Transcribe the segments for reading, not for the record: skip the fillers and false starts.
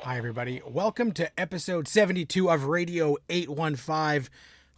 Hi, everybody. Welcome to episode 72 of Radio 815.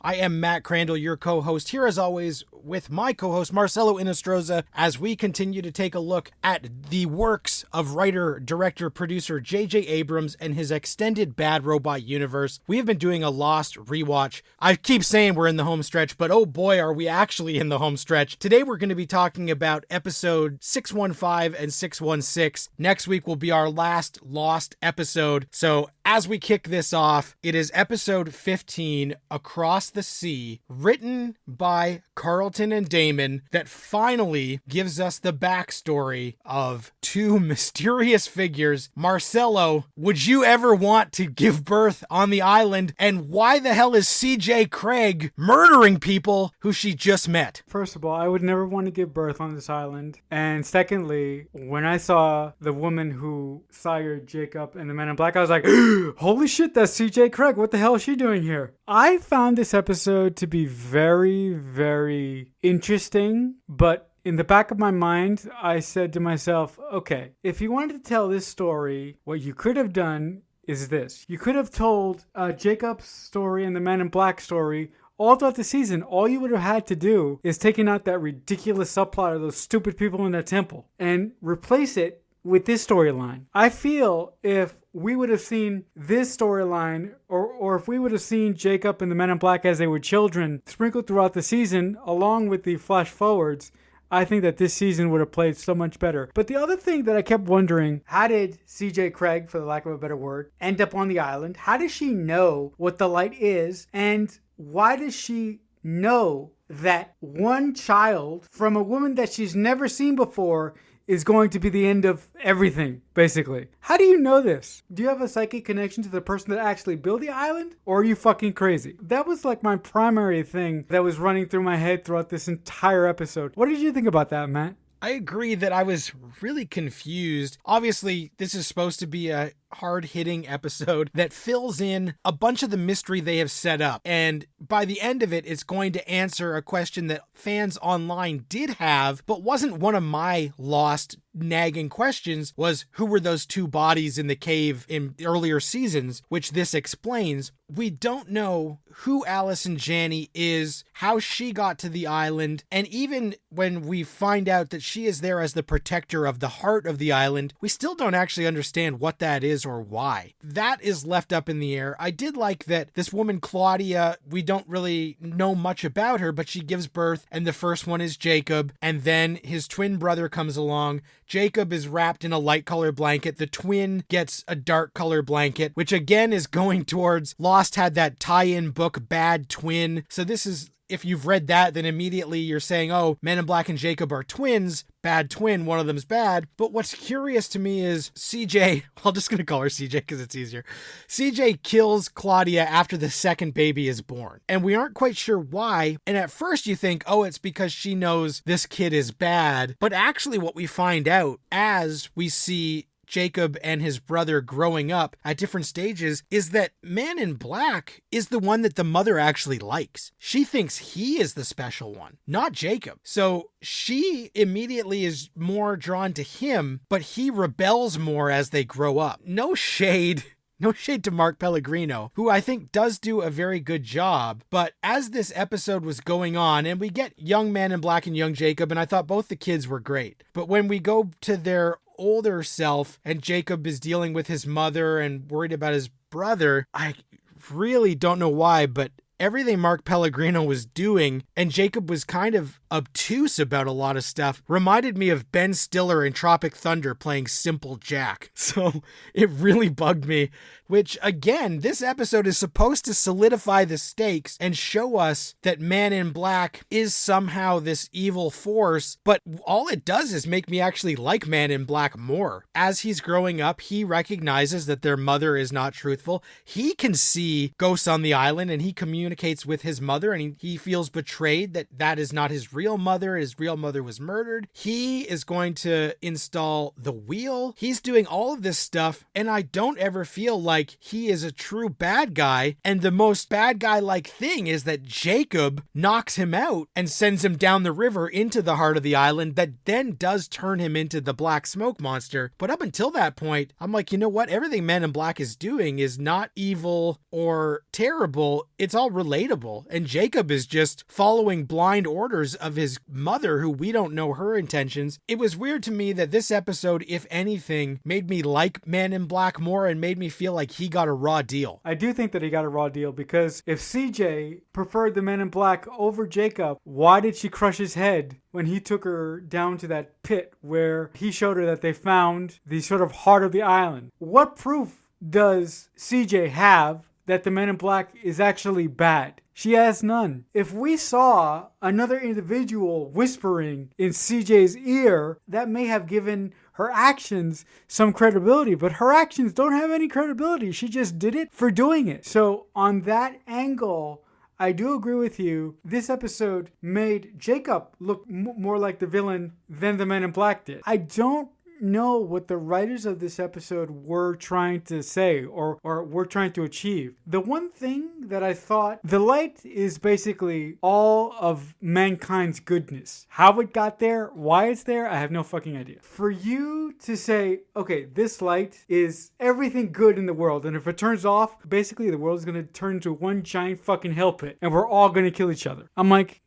I am Matt Crandall, your co-host, here as always with my co-host Marcelo Inostroza as we continue to take a look at the works of writer, director, producer J.J. Abrams and his extended Bad Robot universe. We have been doing a Lost rewatch. I keep saying we're in the home stretch, but oh boy, are we actually in the home stretch. Today we're going to be talking about episode 615 and 616. Next week will be our last Lost episode. So as we kick this off, it is episode 15, Across the Sea, written by Carlton and Damon, that finally gives us the backstory of two mysterious figures. Marcelo, would you ever want to give birth on the island? And why the hell is CJ Craig murdering people who she just met? First of all, I would never want to give birth on this island. And secondly, when I saw the woman who sired Jacob and the Men in Black, I was like, holy shit, that's CJ Craig. What the hell is she doing here? I found this episode to be very, very interesting, but in the back of my mind, I said to myself, okay, if you wanted to tell this story, what you could have done is this. You could have told Jacob's story and the Man in Black story all throughout the season. All you would have had to do is taking out that ridiculous subplot of those stupid people in that temple and replace it with this storyline. I feel if we would have seen this storyline, or if we would have seen Jacob and the Men in Black as they were children sprinkled throughout the season, along with the flash forwards, I think that this season would have played so much better. But the other thing that I kept wondering, how did CJ Craig, for the lack of a better word, end up on the island? How does she know what the light is? And why does she know that one child from a woman that she's never seen before is going to be the end of everything, basically? How do you know this? Do you have a psychic connection to the person that actually built the island? Or are you fucking crazy? That was like my primary thing that was running through my head throughout this entire episode. What did you think about that, Matt? I agree that I was really confused. Obviously, this is supposed to be a hard-hitting episode that fills in a bunch of the mystery they have set up. And by the end of it, it's going to answer a question that fans online did have, but wasn't one of my Lost nagging questions, was who were those two bodies in the cave in earlier seasons, which this explains. We don't know who Allison Janney is, how she got to the island, and even when we find out that she is there as the protector of the heart of the island, we still don't actually understand what that is or why. That is left up in the air. I did like that this woman, Claudia, we don't really know much about her, but she gives birth, and the first one is Jacob, and then his twin brother comes along. Jacob is wrapped in a light color blanket. The twin gets a dark color blanket, which again is going towards Lost had that tie-in book, Bad Twin. So this is, if you've read that, then immediately you're saying, oh, Men in Black and Jacob are twins. Bad twin, one of them's bad. But what's curious to me is CJ, I'm just going to call her CJ because it's easier. CJ kills Claudia after the second baby is born. And we aren't quite sure why. And at first you think, oh, it's because she knows this kid is bad. But actually what we find out as we see Jacob and his brother growing up at different stages is that Man in Black is the one that the mother actually likes. She thinks he is the special one, not Jacob. So she immediately is more drawn to him, but he rebels more as they grow up. No shade to Mark Pellegrino, who I think does do a very good job. But as this episode was going on, and we get young Man in Black and young Jacob, and I thought both the kids were great. But when we go to their older self and Jacob is dealing with his mother and worried about his brother, I really don't know why, but everything Mark Pellegrino was doing, and Jacob was kind of obtuse about a lot of stuff, reminded me of Ben Stiller in Tropic Thunder playing Simple Jack. So it really bugged me, which again, this episode is supposed to solidify the stakes and show us that Man in Black is somehow this evil force, but all it does is make me actually like Man in Black more. As he's growing up, he recognizes that their mother is not truthful. He can see ghosts on the island and he communicates communicates with his mother, and he feels betrayed that that is not his real mother. His real mother was murdered. He is going to install the wheel. He's doing all of this stuff, and I don't ever feel like he is a true bad guy. And the most bad guy-like thing is that Jacob knocks him out and sends him down the river into the heart of the island. That then does turn him into the black smoke monster. But up until that point, I'm like, you know what? Everything Men in Black is doing is not evil or terrible. It's all relatable. And Jacob is just following blind orders of his mother, who we don't know her intentions. It was weird to me that this episode, if anything, made me like Man in Black more and made me feel like he got a raw deal. I do think that he got a raw deal, because if CJ preferred the Men in Black over Jacob, why did she crush his head when he took her down to that pit where he showed her that they found the sort of heart of the island? What proof does CJ have that the Men in Black is actually bad? She has none. If we saw another individual whispering in CJ's ear, that may have given her actions some credibility, but her actions don't have any credibility. She just did it for doing it. So on that angle, I do agree with you. This episode made Jacob look more like the villain than the Men in Black did. I don't know what the writers of this episode were trying to say or were trying to achieve. The one thing that I thought, the light is basically all of mankind's goodness. How it got there, why it's there, I have no fucking idea. For you to say, okay, this light is everything good in the world, and if it turns off, basically the world is going to turn into one giant fucking hell pit, and we're all going to kill each other. I'm like,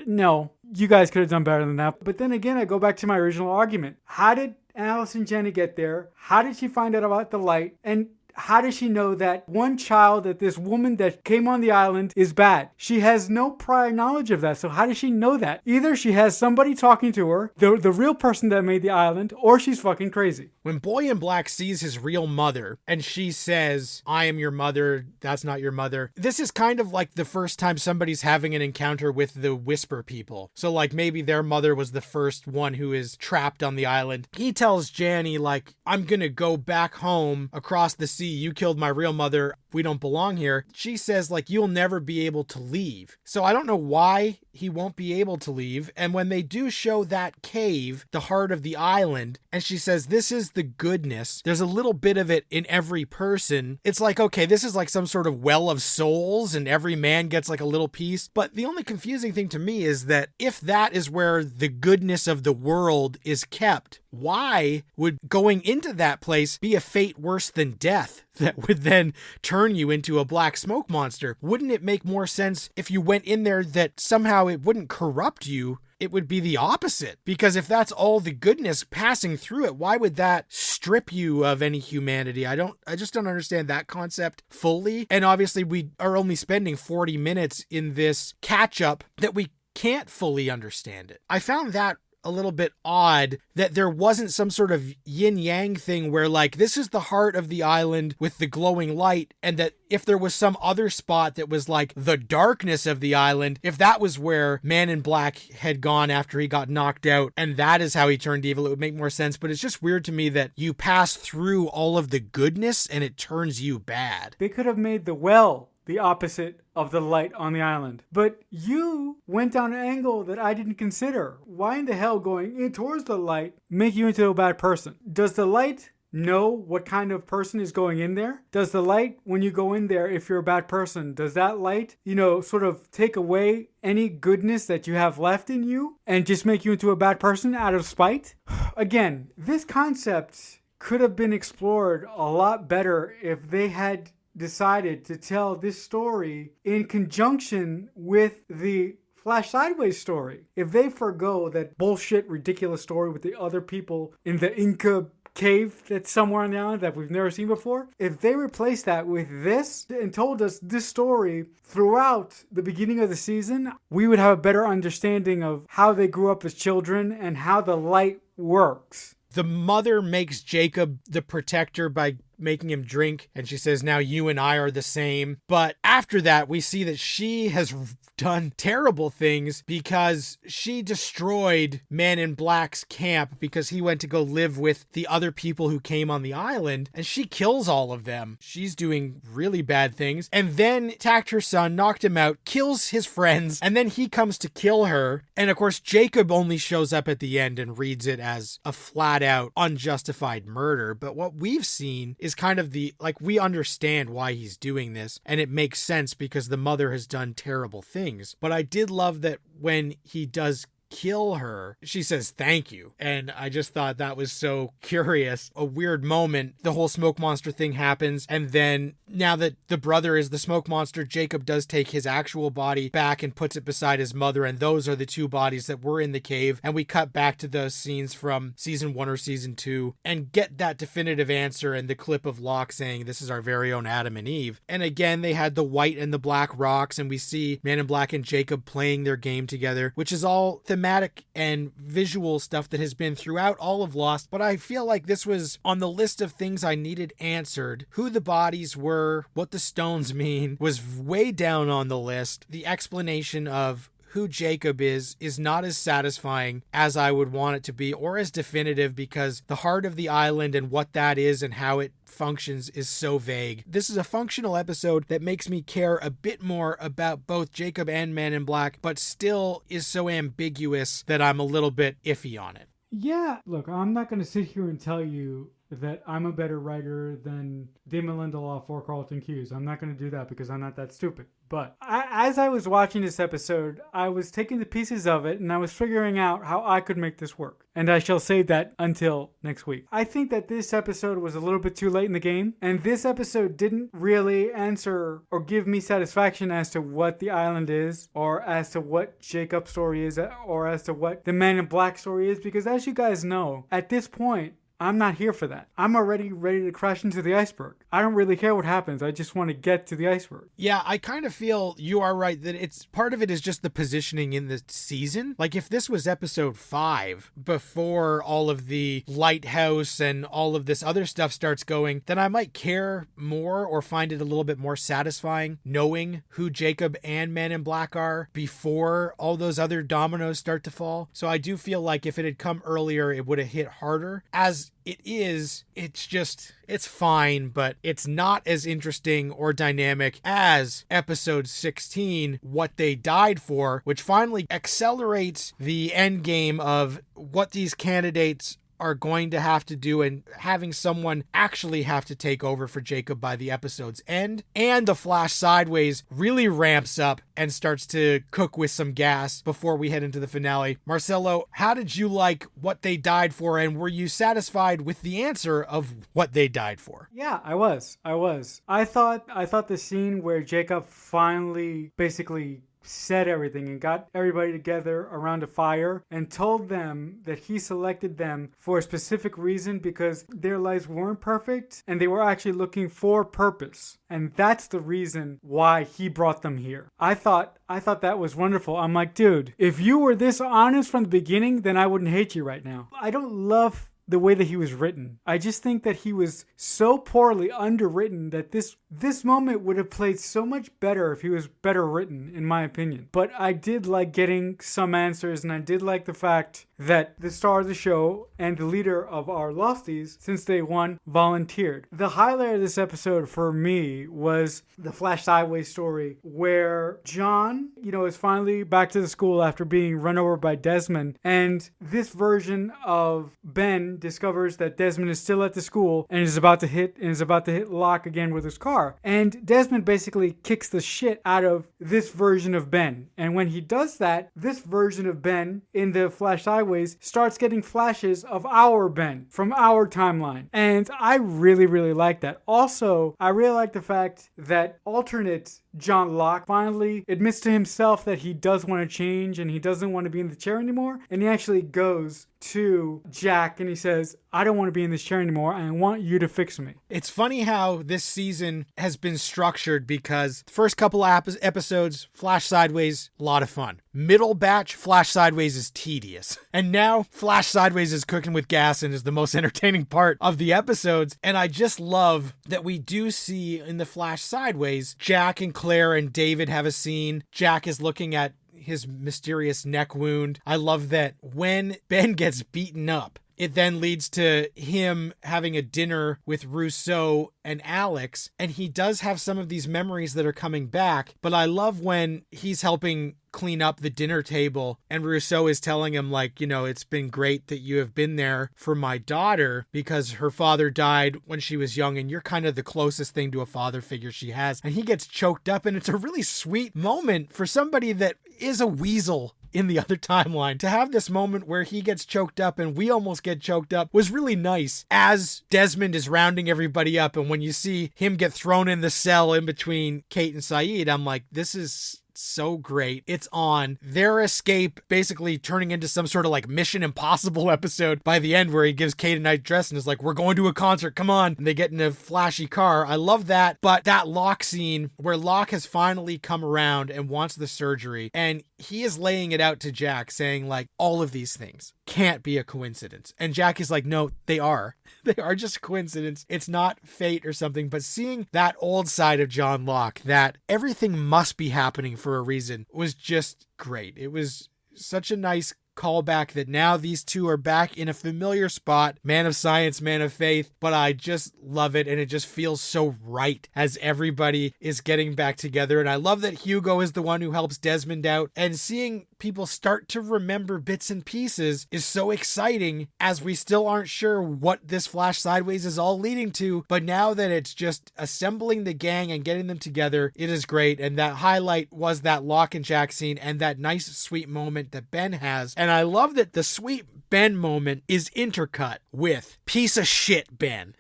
no. You guys could have done better than that. But then again, I go back to my original argument. How did Allison Janney get there? How did she find out about the light? And how does she know that one child, that this woman that came on the island is bad? She has no prior knowledge of that. So how does she know that? Either she has somebody talking to her, the real person that made the island, or she's fucking crazy. When Boy in Black sees his real mother and she says, I am your mother, that's not your mother. This is kind of like the first time somebody's having an encounter with the Whisper people. So like maybe their mother was the first one who is trapped on the island. He tells Janney, like, I'm gonna go back home across the sea. You killed my real mother. We don't belong here. She says, like, you'll never be able to leave. So I don't know why he won't be able to leave. And when they do show that cave, the heart of the island, and she says, this is the goodness, there's a little bit of it in every person. It's like, okay, this is like some sort of well of souls and every man gets like a little piece. But the only confusing thing to me is that if that is where the goodness of the world is kept, why would going into that place be a fate worse than death that would then turn you into a black smoke monster? Wouldn't it make more sense if you went in there that somehow it wouldn't corrupt you? It would be the opposite. Because if that's all the goodness passing through it, why would that strip you of any humanity? I just don't understand that concept fully. And obviously we are only spending 40 minutes in this catch up that we can't fully understand it. I found that a little bit odd that there wasn't some sort of yin yang thing where like this is the heart of the island with the glowing light, and that if there was some other spot that was like the darkness of the island, if that was where Man in Black had gone after he got knocked out and that is how he turned evil, it would make more sense. But it's just weird to me that you pass through all of the goodness and it turns you bad. They could have made the well the opposite of the light on the island. But you went down an angle that I didn't consider. Why in the hell going in towards the light make you into a bad person? Does the light know what kind of person is going in there? Does the light, when you go in there, if you're a bad person, does that light, sort of take away any goodness that you have left in you and just make you into a bad person out of spite? Again, this concept could have been explored a lot better if they had decided to tell this story in conjunction with the Flash Sideways story. If they forgo that bullshit, ridiculous story with the other people in the Inca cave that's somewhere on the island that we've never seen before, if they replaced that with this and told us this story throughout the beginning of the season, we would have a better understanding of how they grew up as children and how the light works. The mother makes Jacob the protector by making him drink, and she says, now you and I are the same. But after that, we see that she has done terrible things because she destroyed Man in Black's camp because he went to go live with the other people who came on the island, and she kills all of them. She's doing really bad things, and then attacked her son, knocked him out, kills his friends, and then he comes to kill her. And of course, Jacob only shows up at the end and reads it as a flat out unjustified murder. But what we've seen is kind of we understand why he's doing this, and it makes sense because the mother has done terrible things. But I did love that when he does kill her, she says thank you, and I just thought that was so curious. A weird moment. The whole smoke monster thing happens, and then now that the brother is the smoke monster, Jacob does take his actual body back and puts it beside his mother, and those are the two bodies that were in the cave. And we cut back to those scenes from season 1 or season 2 and get that definitive answer and the clip of Locke saying this is our very own Adam and Eve. And again, they had the white and the black rocks, and we see Man in Black and Jacob playing their game together, which is all thematic and visual stuff that has been throughout all of Lost. But I feel like this was on the list of things I needed answered. Who the bodies were, what the stones mean, was way down on the list. The explanation of who Jacob is not as satisfying as I would want it to be, or as definitive, because the heart of the island and what that is and how it functions is so vague. This is a functional episode that makes me care a bit more about both Jacob and Man in Black, but still is so ambiguous that I'm a little bit iffy on it. Yeah, look, I'm not going to sit here and tell you that I'm a better writer than Damon Lindelof or Carlton Cuse. I'm not going to do that because I'm not that stupid. But as I was watching this episode, I was taking the pieces of it and I was figuring out how I could make this work. And I shall save that until next week. I think that this episode was a little bit too late in the game. And this episode didn't really answer or give me satisfaction as to what the island is, or as to what Jacob's story is, or as to what the Man in Black story is. Because as you guys know, at this point, I'm not here for that. I'm already ready to crash into the iceberg. I don't really care what happens. I just want to get to the iceberg. Yeah, I kind of feel you are right that it's part of it is just the positioning in the season. Like if this was episode 5 before all of the lighthouse and all of this other stuff starts going, then I might care more or find it a little bit more satisfying knowing who Jacob and Man in Black are before all those other dominoes start to fall. So I do feel like if it had come earlier, it would have hit harder. As it is, it's fine, but it's not as interesting or dynamic as episode 16, What They Died For, which finally accelerates the end game of what these candidates are going to have to do, and having someone actually have to take over for Jacob by the episode's end. And the Flash Sideways really ramps up and starts to cook with some gas before we head into the finale. Marcelo, how did you like What They Died For, and were you satisfied with the answer of what they died for? Yeah, I was. I thought the scene where Jacob finally basically said everything and got everybody together around a fire and told them that he selected them for a specific reason because their lives weren't perfect and they were actually looking for purpose. And that's the reason why he brought them here. I thought that was wonderful. I'm like, dude, if you were this honest from the beginning, then I wouldn't hate you right now. I don't love the way that he was written. I just think that he was so poorly underwritten that this moment would have played so much better if he was better written, in my opinion. But I did like getting some answers, and I did like the fact that the star of the show and the leader of our Losties since day one volunteered. The highlight of this episode for me was the Flash Sideways story where John, is finally back to the school after being run over by Desmond, and this version of Ben discovers that Desmond is still at the school and is about to hit Locke again with his car. And Desmond basically kicks the shit out of this version of Ben. And when he does that, this version of Ben in the Flash Sideways starts getting flashes of our Ben from our timeline. And I really, really like that. Also, I really like the fact that alternate John Locke finally admits to himself that he does want to change and he doesn't want to be in the chair anymore. And he actually goes to Jack and he says, I don't want to be in this chair anymore. I want you to fix me. It's funny how this season has been structured because the first couple episodes, Flash Sideways, a lot of fun. middle batch, Flash Sideways is tedious. And now Flash Sideways is cooking with gas and is the most entertaining part of the episodes. And I just love that we do see in the Flash Sideways, Jack and Claire and David have a scene. Jack is looking at his mysterious neck wound. I love that when Ben gets beaten up, it then leads to him having a dinner with Rousseau and Alex, and he does have some of these memories that are coming back, but I love when he's helping clean up the dinner table and Rousseau is telling him, like, you know, it's been great that you have been there for my daughter because her father died when she was young and you're kind of the closest thing to a father figure she has. And he gets choked up, and it's a really sweet moment for somebody that is a weasel in the other timeline. To have this moment where he gets choked up and we almost get choked up was really nice as Desmond is rounding everybody up. And when you see him get thrown in the cell in between Kate and Sayid, I'm like, this is so great. It's on. Their escape basically turning into some sort of like Mission Impossible episode by the end, where he gives Kate a night dress and is like, we're going to a concert, come on. And they get in a flashy car. I love that. But that Locke scene where Locke has finally come around and wants the surgery, and he is laying it out to Jack saying, like, all of these things can't be a coincidence. And Jack is like, no, they are. They are just a coincidence. It's not fate or something. But seeing that old side of John Locke, that everything must be happening for a reason, was just great. It was such a nice callback that now these two are back in a familiar spot, man of science, man of faith, but I just love it, and it just feels so right as everybody is getting back together. And I love that Hugo is the one who helps Desmond out, and seeing people start to remember bits and pieces is so exciting, as we still aren't sure what this Flash Sideways is all leading to, but now that it's just assembling the gang and getting them together, it is great. And that highlight was that Locke and Jack scene and that nice sweet moment that Ben has. And I love that the sweet Ben moment is intercut with piece of shit Ben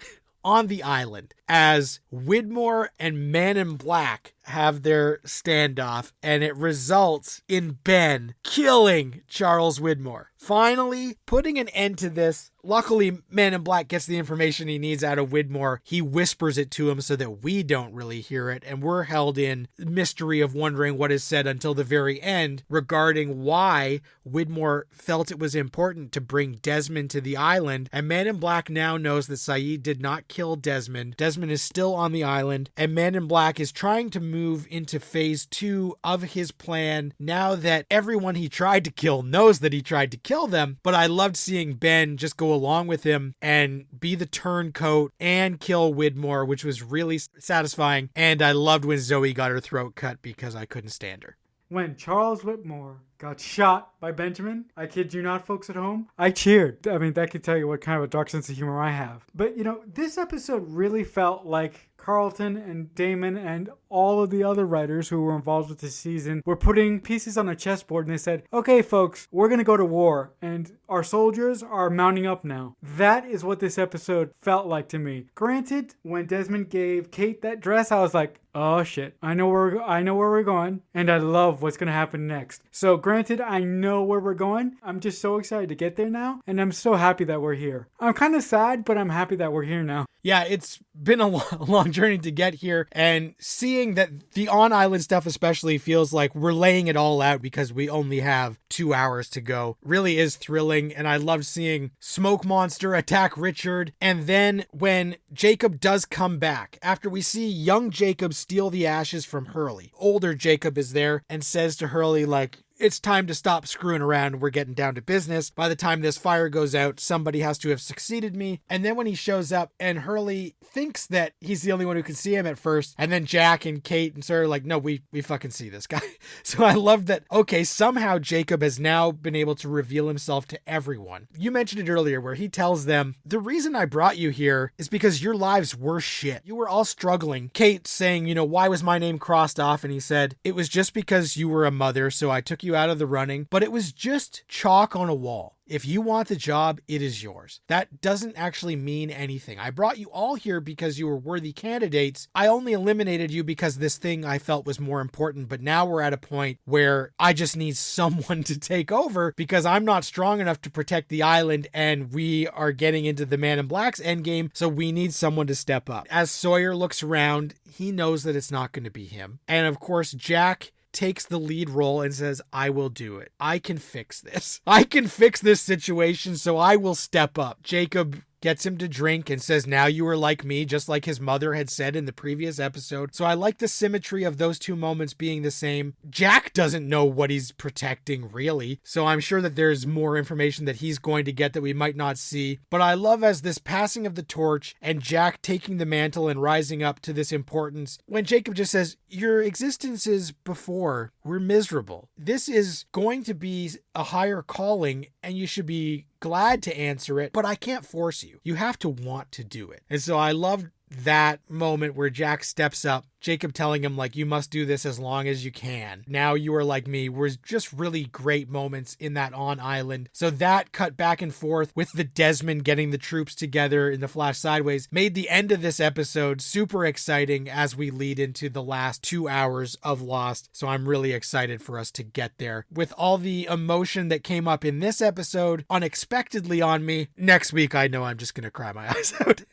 on the island as Widmore and Man in Black have their standoff, and it results in Ben killing Charles Widmore, finally putting an end to this. Luckily, Man in Black gets the information he needs out of Widmore. He whispers it to him so that we don't really hear it, and we're held in mystery of wondering what is said until the very end regarding why Widmore felt it was important to bring Desmond to the island. And Man in Black now knows that Sayid did not kill Desmond. Desmond is still on the island, and Man in Black is trying to move into phase 2 of his plan now that everyone he tried to kill knows that he tried to kill them. But I loved seeing Ben just go along with him and be the turncoat and kill Widmore, which was really satisfying. And I loved when Zoe got her throat cut because I couldn't stand her. When Charles Widmore got shot by Benjamin, I kid you not, folks at home, I cheered. I mean, that could tell you what kind of a dark sense of humor I have. But, you know, this episode really felt like Carlton and Damon and all of the other writers who were involved with this season were putting pieces on a chessboard, and they said, okay, folks, we're going to go to war, and our soldiers are mounting up now. That is what this episode felt like to me. Granted, when Desmond gave Kate that dress, I was like, oh shit, I know where we're going, and I love what's going to happen next. So granted, I know where we're going. I'm just so excited to get there now, and I'm so happy that we're here. I'm kind of sad, but I'm happy that we're here now. Yeah, it's been a long journey to get here, and seeing that the on-island stuff especially feels like we're laying it all out because we only have 2 hours to go really is thrilling. And I love seeing Smoke Monster attack Richard, and then when Jacob does come back, after we see young Jacob steal the ashes from Hurley, older Jacob is there and says to Hurley, like, it's time to stop screwing around. We're getting down to business. By the time this fire goes out, somebody has to have succeeded me. And then when he shows up and Hurley thinks that he's the only one who can see him at first, and then Jack and Kate and Sir are like, no, we fucking see this guy. So I love that, okay, somehow Jacob has now been able to reveal himself to everyone. You mentioned it earlier where he tells them, the reason I brought you here is because your lives were shit. You were all struggling. Kate saying, you know, why was my name crossed off? And he said, it was just because you were a mother, so I took you out of the running, but it was just chalk on a wall. If you want the job, it is yours. That doesn't actually mean anything. I brought you all here because you were worthy candidates. I only eliminated you because this thing I felt was more important, but now we're at a point where I just need someone to take over because I'm not strong enough to protect the island, and we are getting into the Man in Black's endgame, so we need someone to step up. As Sawyer looks around, he knows that it's not going to be him. And of course, Jack takes the lead role and says, I will do it. I can fix this. I can fix this situation, so I will step up. Jacob gets him to drink and says, now you are like me, just like his mother had said in the previous episode. So I like the symmetry of those two moments being the same. Jack doesn't know what he's protecting, really, so I'm sure that there's more information that he's going to get that we might not see. But I love as this passing of the torch and Jack taking the mantle and rising up to this importance, when Jacob just says, your existences before were miserable. This is going to be a higher calling and you should be glad to answer it, but I can't force you. You have to want to do it. And so I love that moment where Jack steps up, Jacob telling him, like, you must do this as long as you can. Now you are like me. Were just really great moments in that on island. So that cut back and forth with the Desmond getting the troops together in the Flash Sideways made the end of this episode super exciting as we lead into the last 2 hours of Lost. So I'm really excited for us to get there. With all the emotion that came up in this episode unexpectedly on me, next week I know I'm just going to cry my eyes out.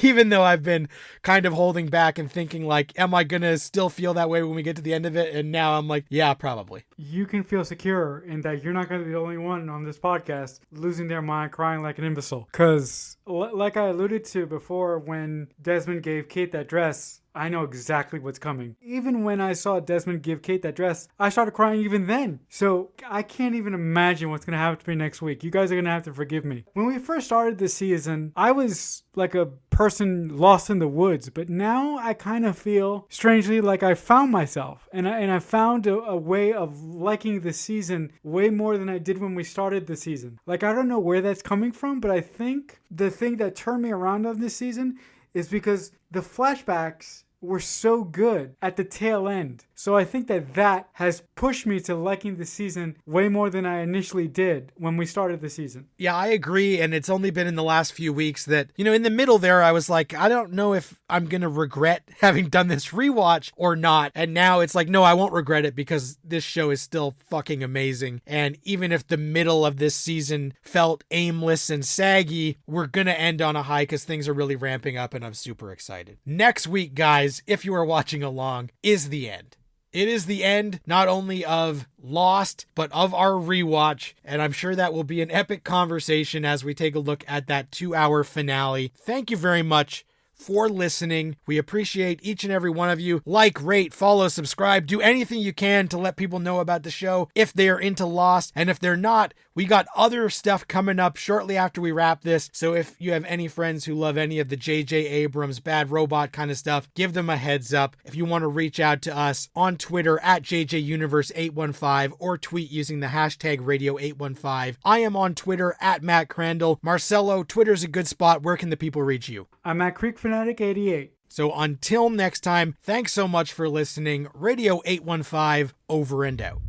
Even though I've been kind of holding back and thinking, like, am I going to still feel that way when we get to the end of it? And now I'm like, yeah, probably. You can feel secure in that you're not going to be the only one on this podcast losing their mind, crying like an imbecile. Because, like I alluded to before, when Desmond gave Kate that dress, I know exactly what's coming. Even when I saw Desmond give Kate that dress, I started crying even then. So I can't even imagine what's going to happen to me next week. You guys are going to have to forgive me. When we first started this season, I was like a person lost in the woods. But now I kind of feel strangely like I found myself. And I found a way of liking the season way more than I did when we started the season. Like, I don't know where that's coming from, but I think the thing that turned me around on this season is because the flashbacks were so good at the tail end. So I think that has pushed me to liking the season way more than I initially did when we started the season. Yeah, I agree. And it's only been in the last few weeks that, in the middle there, I was like, I don't know if I'm going to regret having done this rewatch or not. And now it's like, no, I won't regret it because this show is still fucking amazing. And even if the middle of this season felt aimless and saggy, we're going to end on a high because things are really ramping up and I'm super excited. Next week, guys, if you are watching along, is the end. It is the end not only of Lost, but of our rewatch, and I'm sure that will be an epic conversation as we take a look at that 2-hour finale. Thank you very much for listening. We appreciate each and every one of you. Like, rate, follow, subscribe, do anything you can to let people know about the show if they are into Lost, and if they're not, we got other stuff coming up shortly after we wrap this, so if you have any friends who love any of the J.J. Abrams, Bad Robot kind of stuff, give them a heads up. If you want to reach out to us on Twitter at JJUniverse815 or tweet using the hashtag Radio815. I am on Twitter at Matt Crandall. Marcelo, Twitter's a good spot. Where can the people reach you? I'm at CreekFanatic88. So until next time, thanks so much for listening. Radio 815, over and out.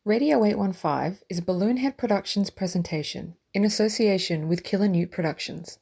Radio 815 is a Balloonhead Productions presentation in association with Killer Newt Productions.